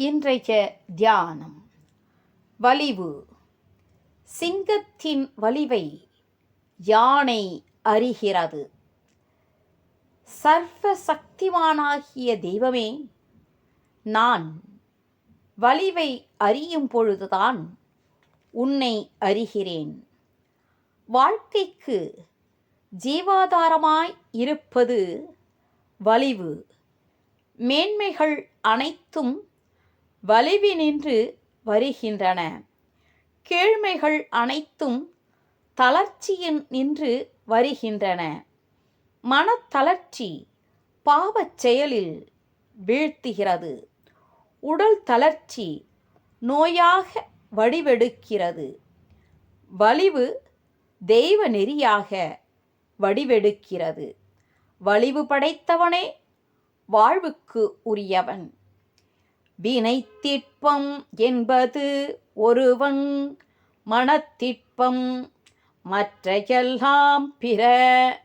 இன்றைய தியானம். வலிவு. சிங்கத்தின் வலிவை யானை அறிகிறது. சர்வ சக்திமானாகிய தெய்வமே, நான் வலிவை அறியும் பொழுதுதான் உன்னை அறிகிறேன். வாழ்க்கைக்கு ஜீவாதாரமாய் இருப்பது வலிவு. மேன்மைகள் அனைத்தும் வலிவினின்று வருகின்றன. கீழ்மைகள் அனைத்தும் தளர்ச்சியின் நின்று வருகின்றன. மனத்தளர்ச்சி பாவச் செயலில் வீழ்த்துகிறது. உடல் தளர்ச்சி நோயாக வடிவெடுக்கிறது. வலிவு தெய்வ நெறியாக வடிவெடுக்கிறது. வலிவு படைத்தவனே வாழ்வுக்கு உரியவன். வினைத்திட்பம் என்பது ஒருவன் மனத்திட்பம், மற்றையெல்லாம் பிற.